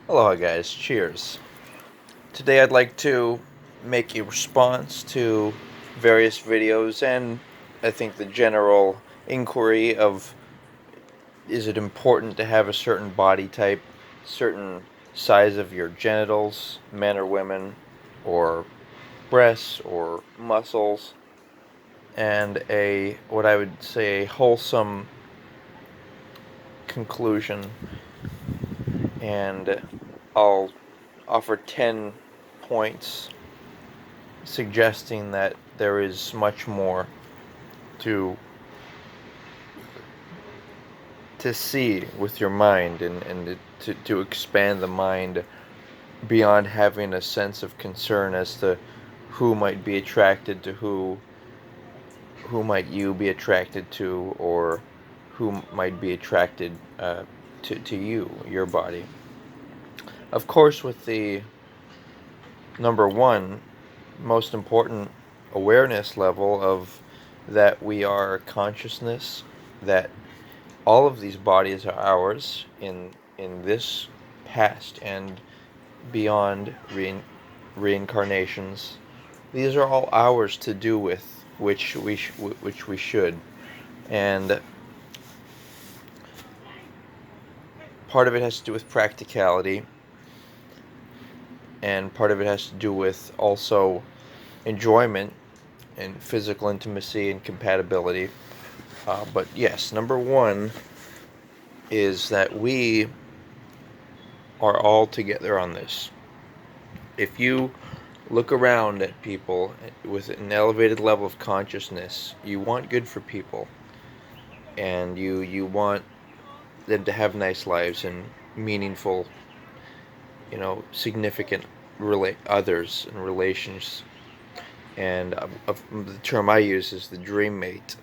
Aloha, guys. Cheers. Today, I'd like to make a response to various videos and I think the general inquiry of is it important to have a certain body type, certain size of your genitals, men or women, or breasts or muscles, and a what I would say a wholesome conclusion. And I'll offer 10 points suggesting that there is much more to to see with your mind and to expand the mind beyond having a sense of concern as to who might be attracted to who might you be attracted to, or who might be attracted to you, your body. Of course, with the number one most important awareness level of that we are consciousness, that all of these bodies are ours in this past and beyond reincarnations. These are all ours to do with, which we should. And part of it has to do with practicality, and part of it has to do with also enjoyment and physical intimacy and compatibility. But yes, number one is that we are all together on this. If you look around at people with an elevated level of consciousness, you want good for people, and you want them to have nice lives and meaningful, significant others and relations. And the term I use is the dream mate.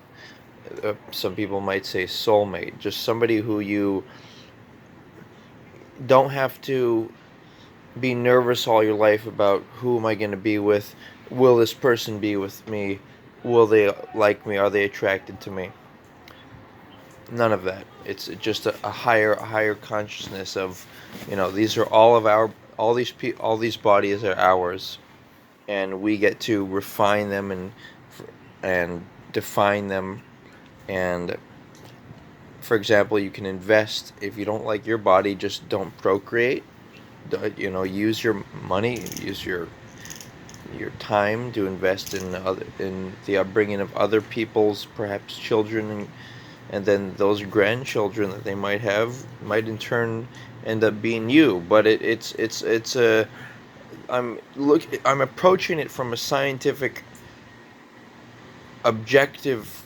Some people might say soulmate, just somebody who you don't have to be nervous all your life about who am I going to be with, will this person be with me, will they like me, are they attracted to me. None of that. It's just a higher consciousness of, these are all of our all these bodies are ours, and we get to refine them and define them. And for example, you can invest. If you don't like your body, just don't procreate. Use your money, use your time to invest in the upbringing of other people's perhaps children, and then those grandchildren that they might have might in turn end up being you. But it's a I'm approaching it from a scientific, objective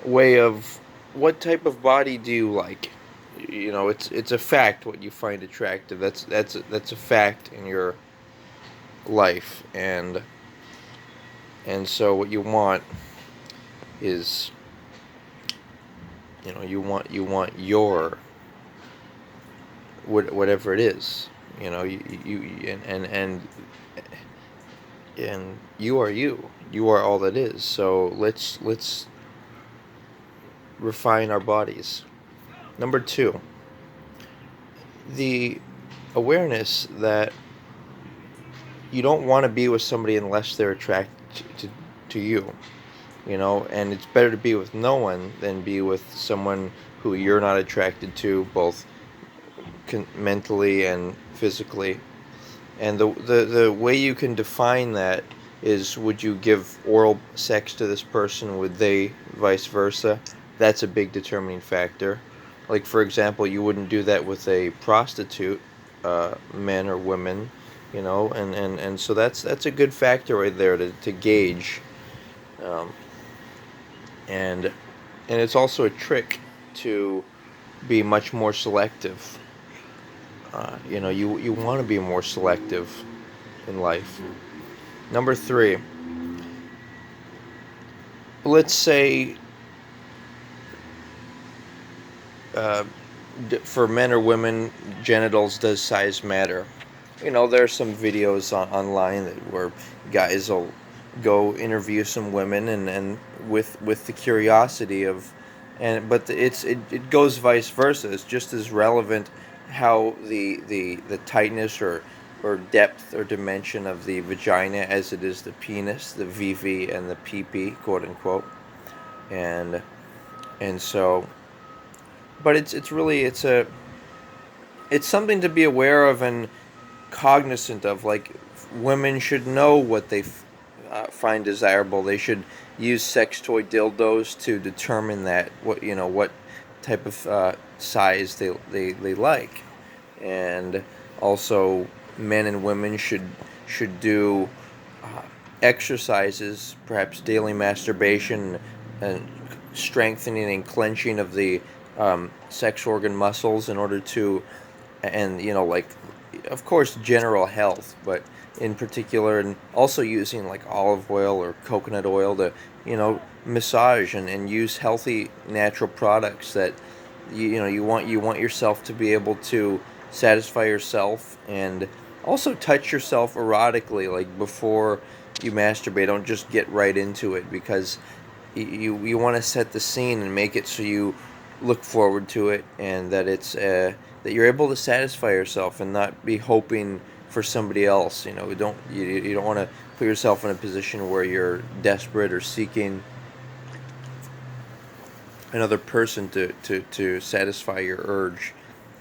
way of what type of body do you like. It's a fact what you find attractive. That's a fact in your life. And so what you want is, you want your whatever it is. And you are you. You are all that is. So let's refine our bodies. Number two, the awareness that you don't want to be with somebody unless they're attracted to you. And it's better to be with no one than be with someone who you're not attracted to, both mentally and physically. And the way you can define that is, would you give oral sex to this person? Would they vice versa? That's a big determining factor. Like, for example, you wouldn't do that with a prostitute, men or women, and so that's a good factor right there to gauge. Um, and it's also a trick to be much more selective. You want to be more selective in life. Number three, let's say uh, for men or women, genitals, does size matter? There are some videos online where guys will go interview some women, and with the curiosity of, but it goes vice versa. It's just as relevant how the tightness or depth or dimension of the vagina as it is the penis, the VV and the PP, quote unquote, and so, but it's really it's something to be aware of and cognizant of. Like, women should know what they find desirable. They should use sex toy dildos to determine that what type of size they like, and also men and women should do uh, exercises, perhaps daily masturbation and strengthening and clenching of the sex organ muscles in order to, and like, of course, general health, but in particular, and also using like olive oil or coconut oil to massage and use healthy natural products that you want yourself to be able to satisfy yourself, and also touch yourself erotically, like before you masturbate. Don't just get right into it, because you want to set the scene and make it so you look forward to it, and that it's that you're able to satisfy yourself and not be hoping for somebody else. You don't want to put yourself in a position where you're desperate or seeking another person to satisfy your urge,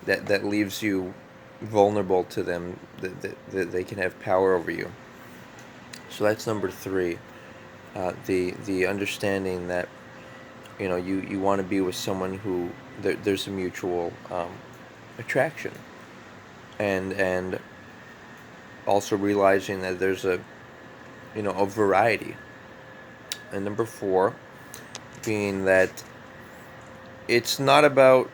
that leaves you vulnerable to them, that they can have power over you. So that's number three. The understanding that you want to be with someone who there's a mutual attraction, and also realizing that there's a variety. And number four being that it's not about,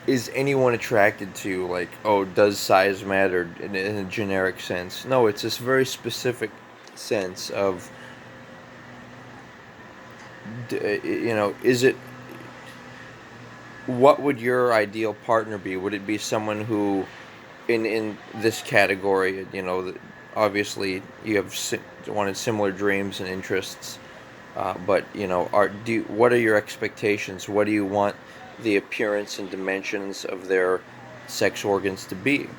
is anyone attracted to you, like, oh, does size matter in a generic sense. No, it's this very specific sense of, is it, what would your ideal partner be? Would it be someone who, in this category, obviously you have wanted similar dreams and interests, but what are your expectations? What do you want the appearance and dimensions of their sex organs to be?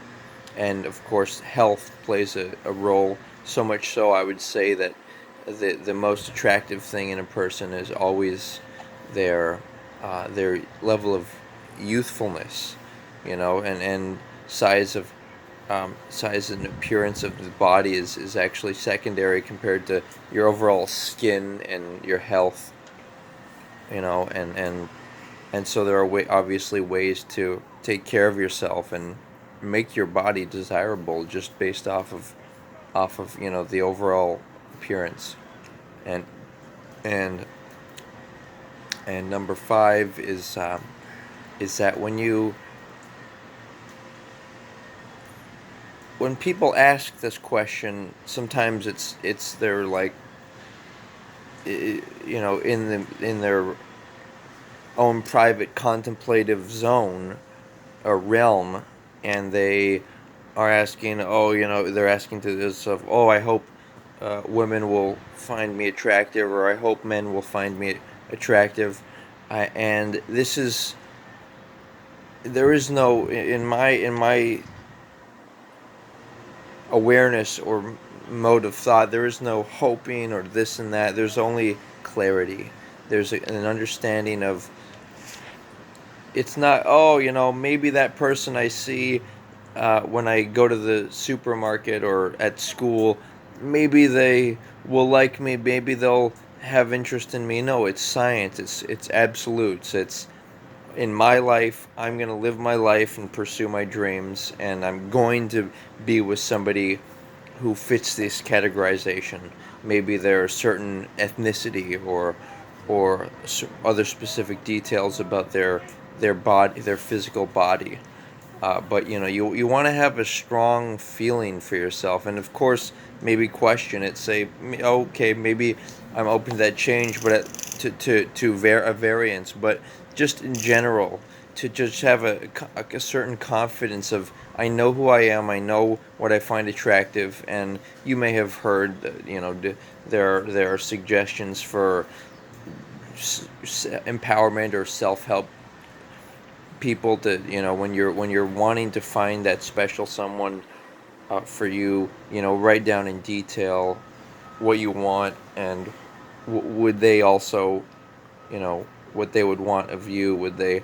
And of course, health plays a role. So much so, I would say that the most attractive thing in a person is always their their level of youthfulness, and size of size and appearance of the body is actually secondary compared to your overall skin and your health. And so there are obviously ways to take care of yourself and make your body desirable just based off of the overall appearance. And and and number five is that when people ask this question, sometimes they're like, in their own private contemplative zone or realm, and they are asking, they're asking to this of, oh, I hope women will find me attractive, or I hope men will find me attractive. And this is, there is no, in my awareness or mode of thought, there is no hoping or this and that. There's only clarity. There's an understanding of, it's not, oh, maybe that person I see when I go to the supermarket or at school, maybe they will like me, maybe they'll have interest in me. No, it's science. It's absolutes. It's, in my life, I'm going to live my life and pursue my dreams, and I'm going to be with somebody who fits this categorization. Maybe they're a certain ethnicity, or other specific details about their body, their physical body. But you want to have a strong feeling for yourself, and of course, maybe question it. Say, okay, maybe I'm open to that change, but a variance. But just in general, to just have a certain confidence of, I know who I am, I know what I find attractive. And you may have heard that, there are suggestions for empowerment or self help people to, when you're wanting to find that special someone for you, write down in detail what you want, and would they also, you know what they would want of you. Would they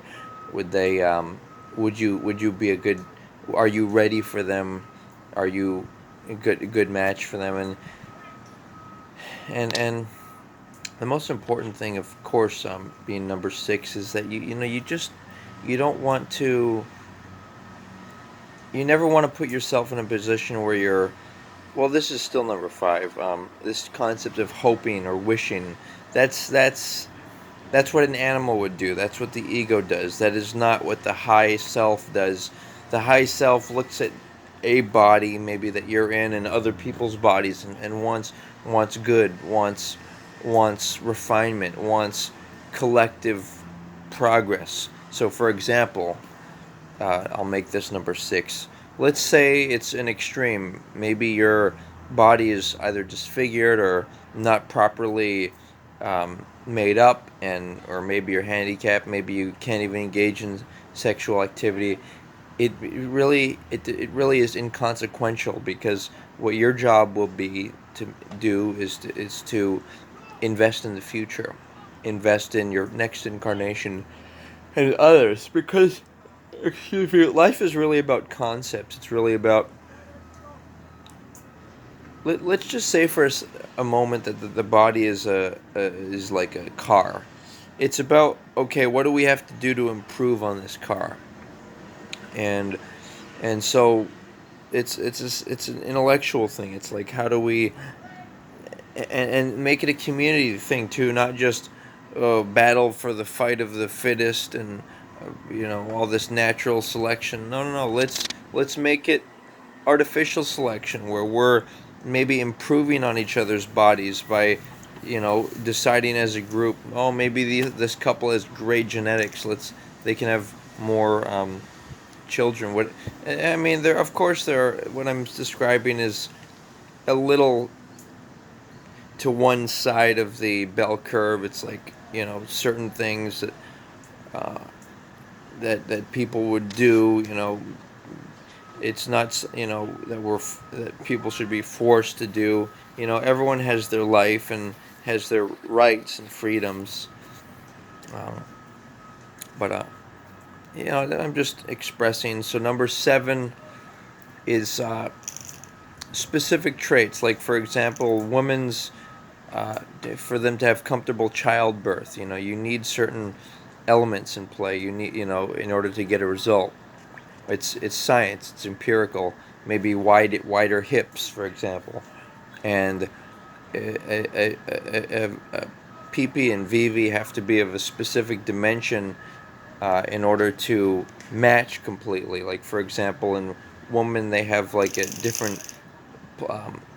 would you be a good, are you ready for them, are you a good match for them? And the most important thing, of course, being number six, is that you don't want to, you never want to put yourself in a position where you're, well, this is still number five. This concept of hoping or wishing, that's what an animal would do. That's what the ego does. That is not what the high self does. The high self looks at a body maybe that you're in and other people's bodies, and wants good, wants refinement, wants collective progress. So, for example, I'll make this number six. Let's say it's an extreme. Maybe your body is either disfigured or not properly made up, or maybe you're handicapped. Maybe you can't even engage in sexual activity. It really is inconsequential, because what your job will be to do is to invest in the future, invest in your next incarnation and others, because, excuse me, life is really about concepts. It's really about, let's just say for a moment that the body is like a car. It's about, okay, what do we have to do to improve on this car? And and so it's an intellectual thing. It's like, how do we, and make it a community thing too, not just battle for the fight of the fittest, and all this natural selection. No, no, no. Let's make it artificial selection, where we're maybe improving on each other's bodies by, deciding as a group, oh, maybe this couple has great genetics. They can have more children. What I mean, there, of course, what I'm describing is a little to one side of the bell curve. It's like, certain things uh, that people would do. It's not, that people should be forced to do. Everyone has their life and has their rights and freedoms. Uh, but I'm just expressing. So number seven is specific traits, like, for example, women's, for them to have comfortable childbirth. You need certain elements in play. You need, in order to get a result. It's science. It's empirical. Maybe wider hips, for example, and a PP and VV have to be of a specific dimension in order to match completely. Like, for example, in women, they have like a different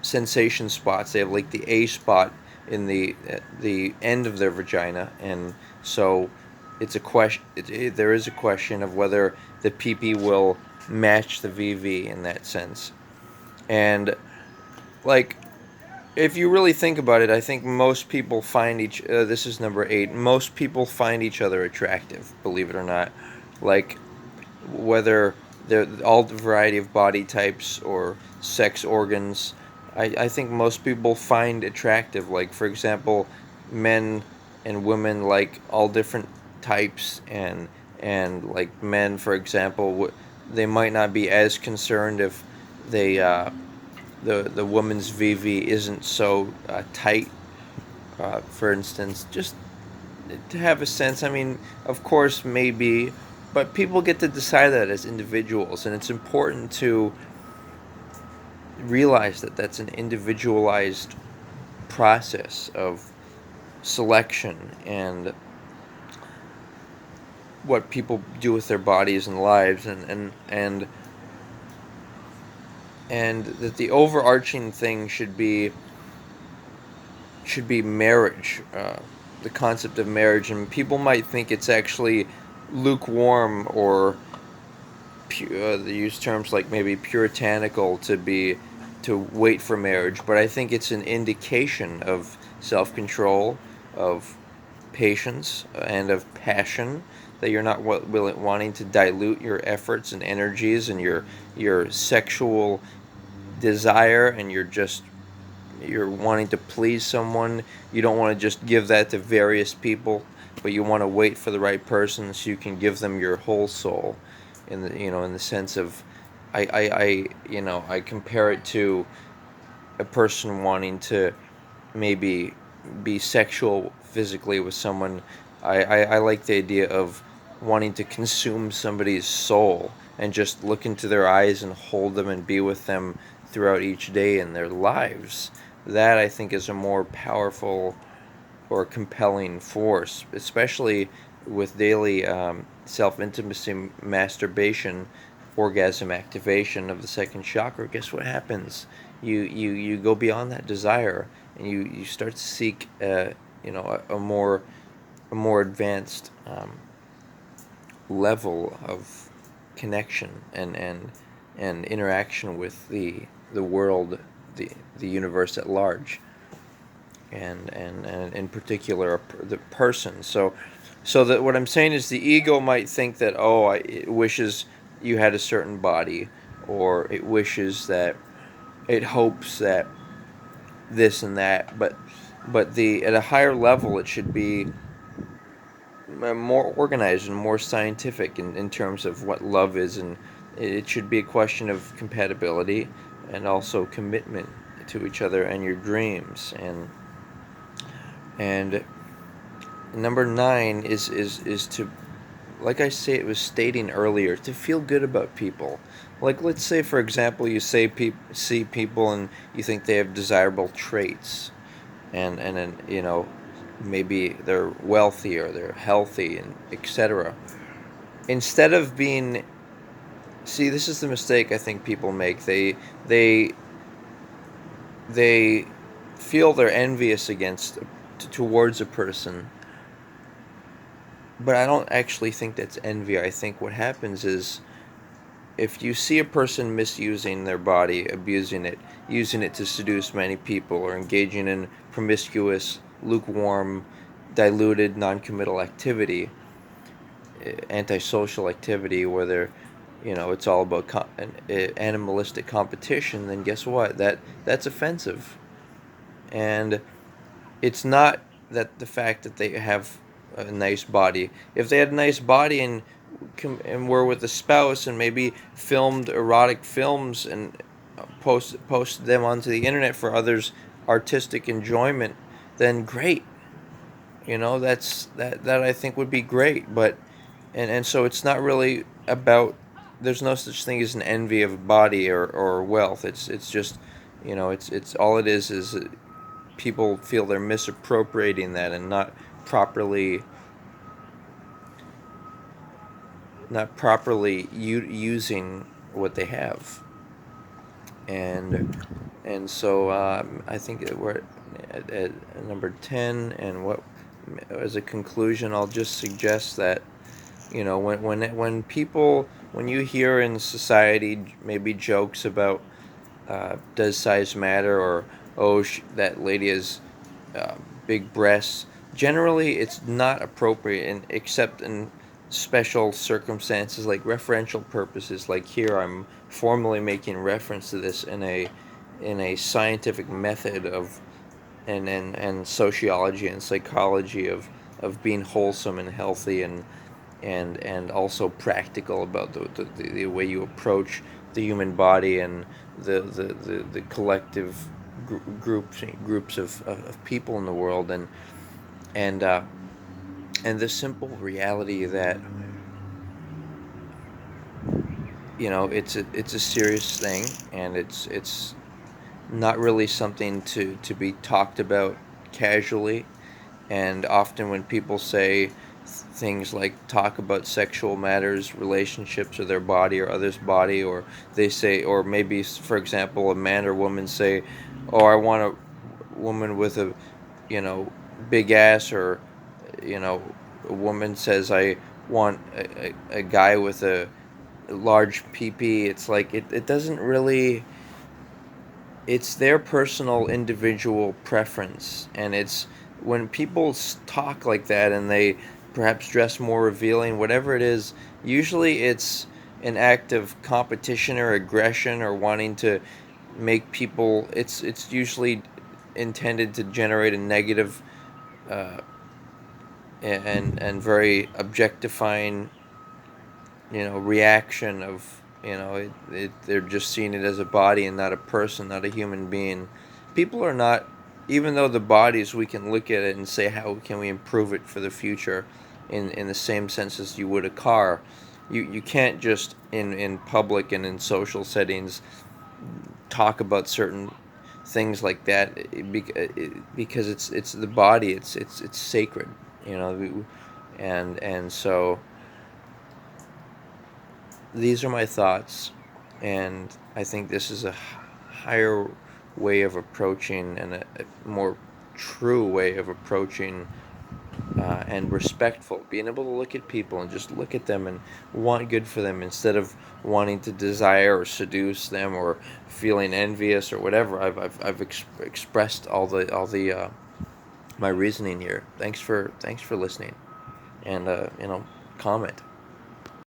sensation spots. They have like the A spot in the end of their vagina, and so it's a question. There is a question of whether the PP will match the VV in that sense. And, like, if you really think about it, I think most people find this is number eight. Most people find each other attractive, believe it or not. Like, whether they're all the variety of body types or sex organs, I think most people find attractive. Like, for example, men and women like all different types, and like men, for example, they might not be as concerned if they the woman's VV isn't so tight. For instance, just to have a sense. I mean, of course, maybe, but people get to decide that as individuals, and it's important to realize that that's an individualized process of selection, and what people do with their bodies and lives, and that the overarching thing should be marriage, the concept of marriage. And people might think it's actually lukewarm, or they use terms like maybe puritanical to wait for marriage, but I think it's an indication of self-control, of patience, and of passion, that you're not wanting to dilute your efforts and energies and your sexual desire, and you're wanting to please someone. You don't want to just give that to various people, but you want to wait for the right person so you can give them your whole soul. In the in the sense of, I compare it to a person wanting to maybe be sexual physically with someone. I like the idea of wanting to consume somebody's soul and just look into their eyes and hold them and be with them throughout each day in their lives. That, I think, is a more powerful or compelling force, especially with daily self intimacy, masturbation, orgasm activation of the second chakra. Guess what happens? You go beyond that desire, and you start to seek a more advanced level of connection and interaction with the world, the universe at large, and in particular the person. So that what I'm saying is, the ego might think that, it wishes you had a certain body, or it wishes that, it hopes that this and that, but the at a higher level it should be more organized and more scientific in terms of what love is, and it should be a question of compatibility and also commitment to each other and your dreams. And number 9 is to, like I say, it was stating earlier, to feel good about people. Like, let's say, for example, you see people and you think they have desirable traits, and then maybe they're wealthy or they're healthy and etc. Instead of being, see, this is the mistake I think people make. They they feel they're envious towards a person, but I don't actually think that's envy. I think what happens is, if you see a person misusing their body, abusing it, using it to seduce many people, or engaging in promiscuous, lukewarm, diluted, non-committal activity, antisocial activity, where it's all about animalistic competition, then guess what? That's offensive. And it's not that the fact that they have a nice body. If they had a nice body and were with a spouse and maybe filmed erotic films and posted them onto the internet for others' artistic enjoyment, then great. That I think would be great. But and so it's not really about, there's no such thing as an envy of body or wealth. It's just, it's all it is people feel they're misappropriating that and properly using what they have. And so I think that we're at number 10. And what, as a conclusion, I'll just suggest that, when you hear in society maybe jokes about, does size matter, or, oh, that lady has uh, big breasts, generally it's not appropriate, except in special circumstances, like referential purposes. Like here, I'm formally making reference to this in a scientific method of and sociology and psychology of being wholesome and healthy, and also practical about the way you approach the human body and the collective groups of people in the world, and uh, and the simple reality that, it's a serious thing, and it's not really something to be talked about casually. And often when people say things like, talk about sexual matters, relationships, or their body or others' body, or they say, or maybe, for example, a man or woman say, oh, I want a woman with a, you know big ass, or, a woman says, I want a guy with a large PP. It's like, it doesn't really, it's their personal individual preference. And it's when people talk like that, and they perhaps dress more revealing, whatever it is. Usually it's an act of competition or aggression or wanting to make people. It's usually intended to generate a negative uh, and very objectifying, reaction of, they're just seeing it as a body and not a person, not a human being. People are not, even though the bodies, we can look at it and say, how can we improve it for the future, in the same sense as you would a car. You can't just in public and in social settings talk about certain things like that, because it's the body, it's sacred, and so these are my thoughts, and I think this is a higher way of approaching, and a more true way of approaching, and respectful, being able to look at people and just look at them and want good for them, instead of wanting to desire or seduce them, or feeling envious or whatever. I've expressed all the my reasoning here. Thanks for listening, and comment.